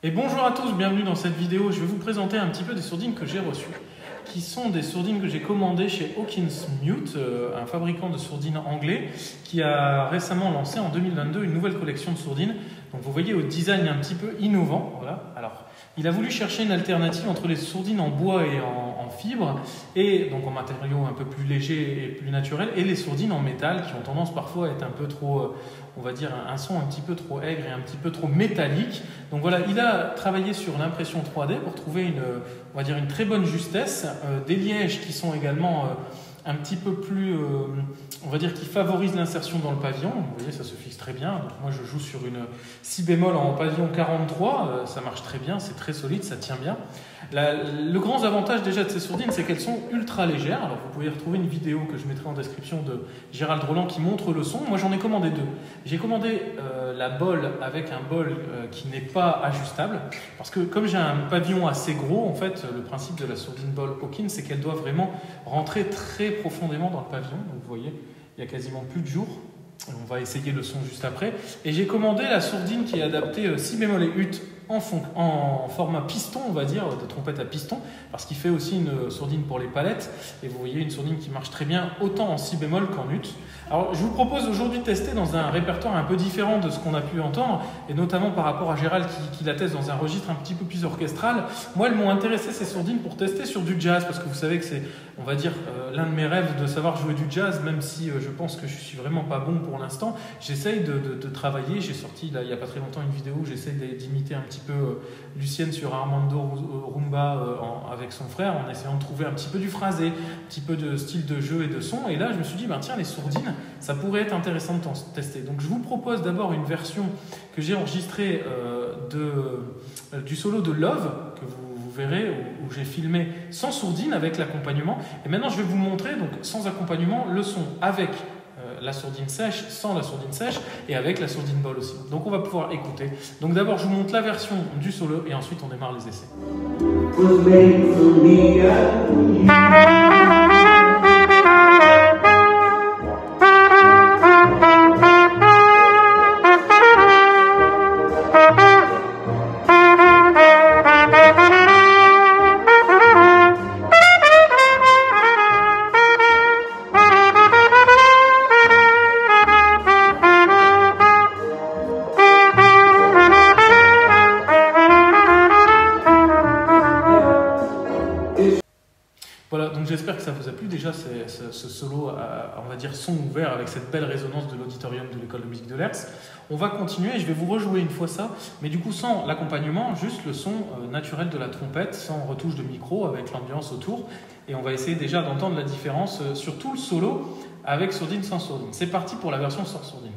Et bonjour à tous, bienvenue dans cette vidéo. Je vais vous présenter un petit peu des sourdines que j'ai reçues, qui sont des sourdines que j'ai commandées chez Hawkins Mute, un fabricant de sourdines anglais, qui a récemment lancé en 2022 une nouvelle collection de sourdines. Donc vous voyez au design un petit peu innovant. Voilà. Alors, il a voulu chercher une alternative entre les sourdines en bois et en fibre, et donc en matériaux un peu plus légers et plus naturels, et les sourdines en métal qui ont tendance parfois à être un peu trop, on va dire, un son un petit peu trop aigre et un petit peu trop métallique. Donc voilà, il a travaillé sur l'impression 3D pour trouver on va dire une très bonne justesse, des lièges qui sont également un petit peu plus, on va dire, qui favorisent l'insertion dans le pavillon. Vous voyez, ça se fixe très bien. Donc moi, je joue sur une si bémol en pavillon 43, ça marche très bien, c'est très solide, ça tient bien. Le grand avantage déjà de ces sourdines, c'est qu'elles sont ultra légères. Alors vous pouvez retrouver une vidéo que je mettrai en description de Gérald Roland qui montre le son. Moi, j'en ai commandé deux. J'ai commandé la bol avec un bol qui n'est pas ajustable, parce que comme j'ai un pavillon assez gros, en fait, le principe de la sourdine bol Hawkins, c'est qu'elle doit vraiment rentrer très profondément dans le pavillon. Donc vous voyez, il y a quasiment plus de jour. On va essayer le son juste après. Et j'ai commandé la sourdine qui est adaptée si bémol et ut en format piston, on va dire, de trompette à piston, parce qu'il fait aussi une sourdine pour les palettes. Et vous voyez une sourdine qui marche très bien autant en si bémol qu'en ut. Alors je vous propose aujourd'hui de tester dans un répertoire un peu différent de ce qu'on a pu entendre, et notamment par rapport à Gérald qui la teste dans un registre un petit peu plus orchestral. Moi, elles m'ont intéressé ces sourdines pour tester sur du jazz, parce que vous savez que c'est, on va dire, l'un de mes rêves de savoir jouer du jazz, même si je pense que je suis vraiment pas bon pour l'instant. J'essaye de travailler. J'ai sorti là, il n'y a pas très longtemps une vidéo où j'essaie d'imiter un petit peu Lucienne sur Armando Rumba avec son frère, en essayant de trouver un petit peu du phrasé, un petit peu de style de jeu et de son. Et là, je me suis dit, ben, tiens, les sourdines, ça pourrait être intéressant de tester. Donc je vous propose d'abord une version que j'ai enregistrée du solo de Love, que vous verrez, où j'ai filmé sans sourdine avec l'accompagnement. Et maintenant, je vais vous montrer, donc sans accompagnement, le son avec la sourdine sèche, sans la sourdine sèche, et avec la sourdine bol aussi. Donc on va pouvoir écouter. Donc d'abord, je vous montre la version du solo, et ensuite on démarre les essais. Voilà, donc j'espère que ça vous a plu déjà ce solo, on va dire son ouvert avec cette belle résonance de l'auditorium de l'école de musique de l'Hertz. On va continuer et je vais vous rejouer une fois ça, mais du coup sans l'accompagnement, juste le son naturel de la trompette, sans retouche de micro, avec l'ambiance autour. Et on va essayer déjà d'entendre la différence sur tout le solo avec sourdine sans sourdine. C'est parti pour la version sans sourdine.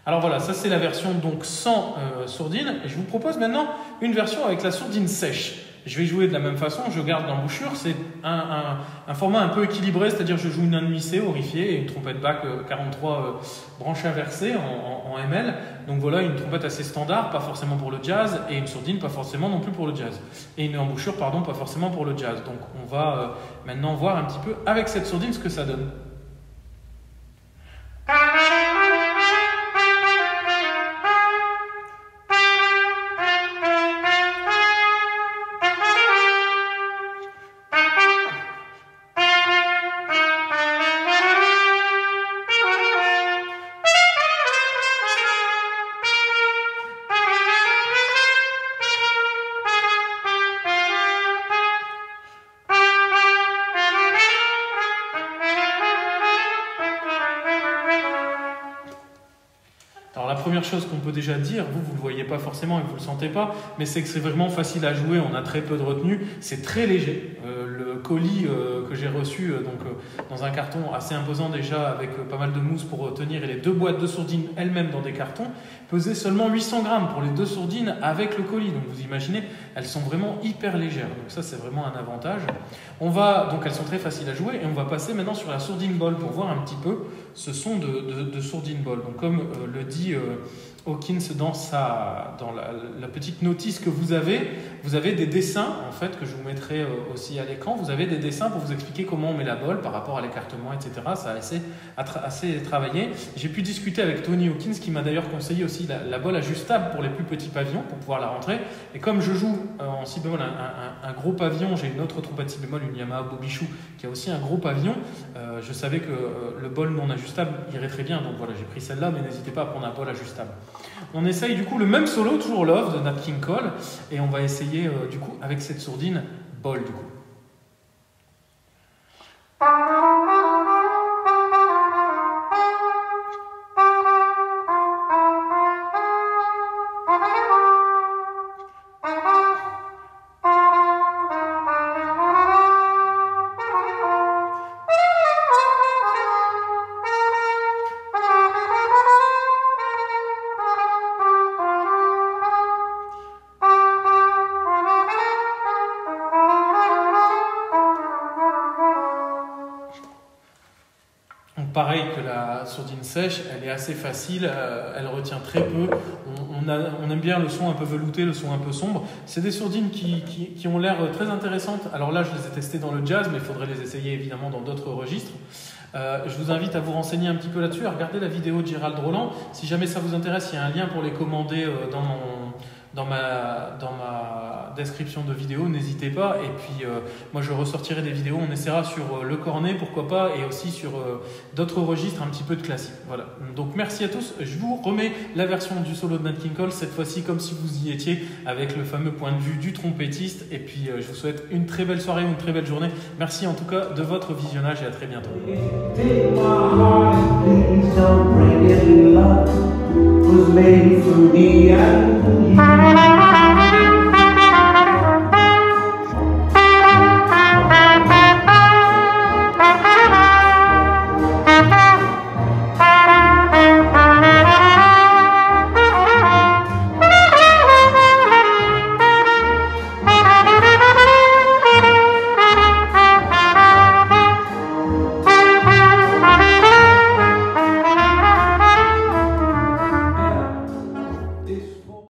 Alors voilà, ça c'est la version donc sans sourdine, et je vous propose maintenant une version avec la sourdine sèche. Je vais jouer de la même façon, je garde l'embouchure, c'est un format un peu équilibré, c'est-à-dire je joue une anuissée horrifiée et une trompette bac 43 branche inversée en ML. Donc voilà, une trompette assez standard, pas forcément pour le jazz, et une sourdine pas forcément non plus pour le jazz. Et une embouchure, pardon, pas forcément pour le jazz. Donc on va maintenant voir un petit peu avec cette sourdine ce que ça donne. Alors la première chose qu'on peut déjà dire, vous le voyez pas forcément et vous le sentez pas, mais c'est que c'est vraiment facile à jouer, on a très peu de retenue, c'est très léger. colis que j'ai reçu dans un carton assez imposant déjà, avec pas mal de mousse pour tenir, et les 2 boîtes de sourdines elles-mêmes dans des cartons, pesaient seulement 800 grammes pour les 2 sourdines avec le colis. Donc vous imaginez, elles sont vraiment hyper légères. Donc ça, c'est vraiment un avantage. Donc elles sont très faciles à jouer, et on va passer maintenant sur la sourdine ball pour voir un petit peu ce son de sourdine ball. Donc comme le dit Hawkins dans la petite notice que vous avez des dessins en fait que je vous mettrai aussi à l'écran. Vous avez des dessins pour vous expliquer comment on met la bolle par rapport à l'écartement, etc. Ça a assez travaillé. J'ai pu discuter avec Tony Hawkins qui m'a d'ailleurs conseillé aussi la bolle ajustable pour les plus petits pavillons pour pouvoir la rentrer. Et comme je joue en si bémol un gros pavillon, j'ai une autre trompette si bémol, une Yamaha Bobichou qui a aussi un gros pavillon. Je savais que le bol non ajustable irait très bien, donc voilà, j'ai pris celle-là, mais n'hésitez pas à prendre un bol ajustable. On essaye du coup le même solo, toujours Love de Nat King Cole, et on va essayer du coup avec cette sourdine bol du coup. Pareil que la sourdine sèche, elle est assez facile, elle retient très peu. On aime bien le son un peu velouté, le son un peu sombre. C'est des sourdines qui ont l'air très intéressantes. Alors là, je les ai testées dans le jazz, mais il faudrait les essayer évidemment dans d'autres registres. Je vous invite à vous renseigner un petit peu là-dessus, à regarder la vidéo de Gérald Roland. Si jamais ça vous intéresse, il y a un lien pour les commander dans ma description de vidéo, n'hésitez pas. Et puis moi je ressortirai des vidéos, on essaiera sur le cornet pourquoi pas, et aussi sur d'autres registres un petit peu de classique. Voilà, donc merci à tous. Je vous remets la version du solo de Nat King Cole, cette fois-ci comme si vous y étiez, avec le fameux point de vue du trompettiste. Et puis je vous souhaite une très belle soirée ou une très belle journée. Merci en tout cas de votre visionnage, et à très bientôt. Was made for me and